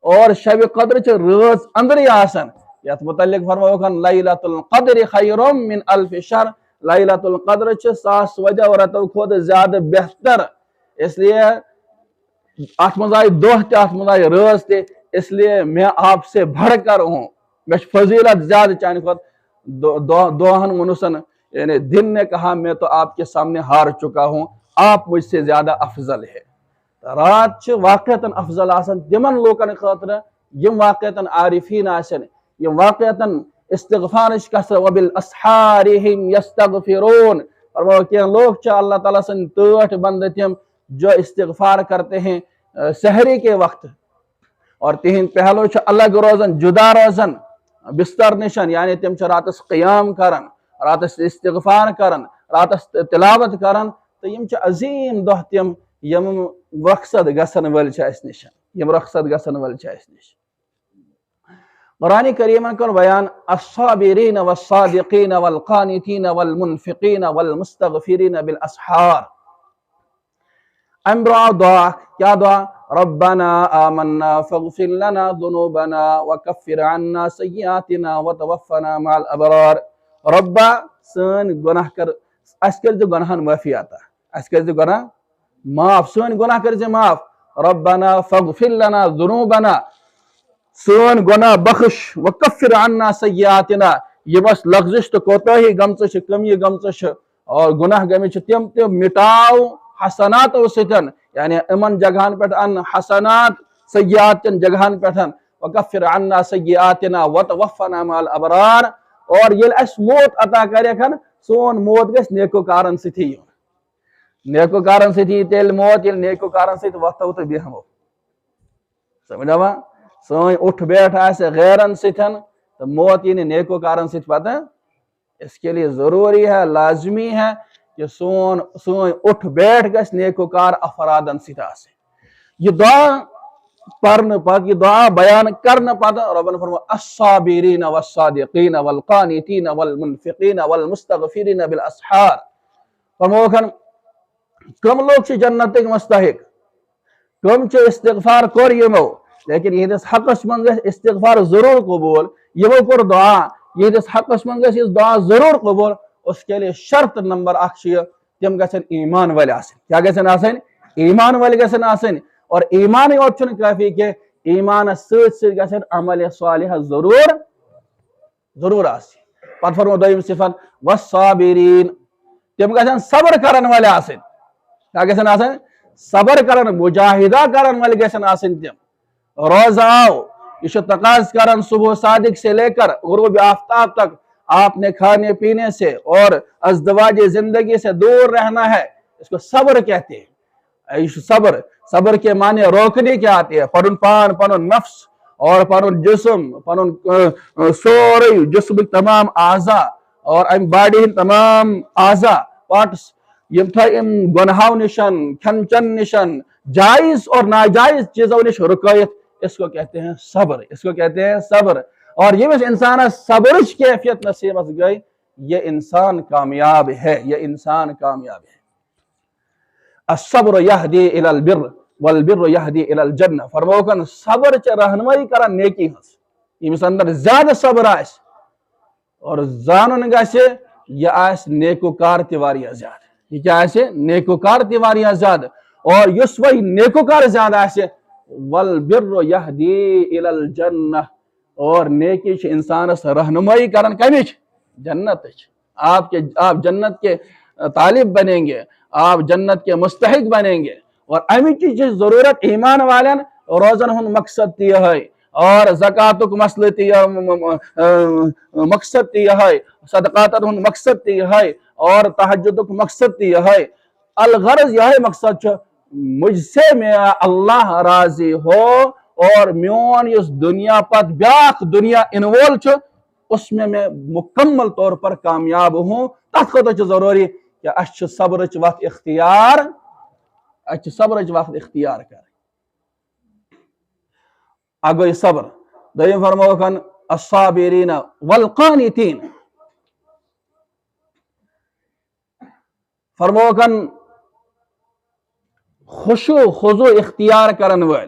اور شب قدر چھ رٲژ اندرے آسان یتھ متعلق فرموکھن لیلۃ القدر خیر من الف شہر لیلۃ القدر چھ 100 وجہ رتو کھوتہ زیادہ بہتر اس لیے ات مز آئی دہ تہ ات مز آئی رٲژ تہ اس لیے میں آپ سے بڑھ کر ہوں میں فضیلت زیادہ چانہ کھوت دہن ونسن یعنی دن نے کہا میں تو آپ کے سامنے ہار چکا ہوں آپ مجھ سے زیادہ افضل ہے رات چھ واقعتاً افضل آسان تمن لوکن خاطر یم واقعتاً عارفین آسن یم واقعتاً استغفارش کثرت وبالاسحار هم یستغفرون اور وہ کہ لوگ چھ اللہ تعالیٰ سن ٹاٹھ بندے تم جو استغفار کرتے ہیں سحری کے وقت اور تہند پہلو چھ الگ روزن جدا روزن بستر نشن یعنی تم چھ راتس قیام کرن راتس استغفار کرن راتس تلاوت کرن تو یم چھ عظیم دہ تم یم رخصت گسن ول چھ اس نش یم رخصت گسن ول چھ اس نش قرآن کریمن کر بیان الصابرین والصادقین والقانتین والمنفقین والمستغفرین بالاسحار ام دعا کیا دعا ربنا آمنا فاغفر لنا ذنوبنا وكفر عنا سیئاتنا وتوفنا مع الابرار ربا سن گناہ کر اس کر جو گناہن معافی آتا اس کر جو گناہ معاف سن گناہ کر جو معاف ربنا فاغفر لنا ذنوبنا سن گناہ بخش وکفر عنا سیئاتنا یہ بس لغزش تو کوتاہی گمزش کمی گمزش اور گناہ گمش تم مٹاؤ حسنات ستن یعنی امن جگہن پہ ان حسنات سیئات جگہن پہ وکفر عنا سیئاتنا وتوفنا مع الابرار اور یل اس موت عطا کرے کھن سون موت گس نیکو کارن ستی نیکو کارن ستی تیل موت یل نیکو کارن ستی وقتو تو بیہمو سمجھا سوئن اٹھ بیٹھ آسے غیرن ستن تو موت یعنی نیکو کارن ست پتہ اس کے لیے ضروری ہے لازمی ہے کہ سون اٹھ بیٹھ گس نیکوکار افرادن ست آسے یہ دعا پڑھنے پتہ یہ دعا بیان کرنے پتہ ربنا فرمو الصابرین والصادقین والقانتین والمنفقین والمستغفرین بالاسحار فرموکھن کم لوگ چھ جنت مستحق کم چھ استغفار کور یمو لیکن یہدس حقس من گژھِ استغفار ضرور قبول یمو کور دعا یہدس حقس من گژھِ اس دعا ضرور قبول اس کے لیے شرط نمبر 1 تم گھن ایمان ول آسن کیا گھن آسن ایمان ول گھن آسن اور ایمان یوت چھنہ کافی کہ ایمان ست ست گھن عمل صالح ضرور ضرور آسی پتہ فرمو دویم صفت والصابرین تم گھن صبر کرن ول آسن کیا گھن آسن صبر کرن مجاہدہ کرن ول گھن آسن تم روزاؤ یہ تقاض کرن صبح صادق سے لے کر غروب آفتاب تک آپ نے کھانے پینے سے اور ازدواج زندگی سے دور رہنا ہے اس کو صبر کہتے ہیں صبر کے معنی روکنے کے آتے ہیں پنن پان پنن نفس اور پنن جسم پنن سوری جسم تمام اعضاء اور ام باڈی تمام اعضاء پارٹس یم تھا ام گناہوں نشن کھن چن نشن جائز اور ناجائز چیزوں نش رکایت اس کو کہتے ہیں صبر اس کو کہتے ہیں صبر اور یہ انسان صبرش کیفیت نصیب گئی یہ انسان کامیاب ہے یہ انسان کامیاب ہے الصبر یہدی الی البر والبر یہدی الی الجنہ فرموکن صبر چ رہنمائی کران نیکی ہنس یمس اندر زیادہ صبر آس اور زانن گژھِ یہ آس نیکوکار تہ واریاہ زیادہ یہ کیا آس نیکوکار تہ واریاہ زیادہ اور یس وہی نیکوکار زیادہ آس والبر یہدی الی الجنہ اور نیکی چھ انسانس رہنمائی کرن کمچ جنت آپ جنت کے طالب بنیں گے آپ جنت کے مستحق بنیں گے اور امی چیز ضرورت ایمان والن روزن ہن مقصد تی ہے اور زکاتک مسئلہ تی مقصد تی ہے صدقات ہن مقصد تی ہے اور تہجدک مقصد تی ہے الغرض یہ مقصد چھ مجھ سے میرا اللہ راضی ہو اور میون اس دنیا پت بیاق دنیا انوول چھ اس میں مکمل طور پر کامیاب ہوں تک خطر ضروری کہ اچھ صبر وقت اختیار کر اگوی صبر دویم فرموکن الصابرین والقانتین فرموکن خشوع خضوع اختیار کرن ول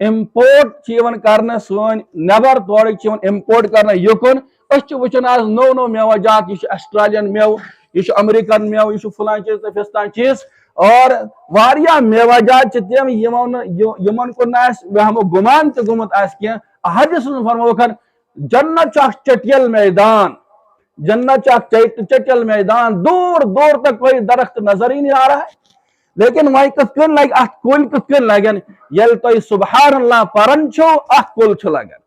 امپورٹ کرنے سن نبر تورک امپورٹ کرنے یکن وچن آز نو نو میوہ جات یہ آسٹریلین میو یہ امریکن میو یہ فلان چیز تو فستان چیز اور واریا میوہ جات تم یمن کن وہم گمان تہ گومت کی حدیث فرموکن جنت چٹیل میدان جنت چٹیل میدان دور دور تک کوئی درخت نظر ہی نہیں آ رہا ہے لیکن وہی کت کن لگ ات کل کت کن لگن یل تھی سبحان اللہ پرن چھو اخ کل چھ لگن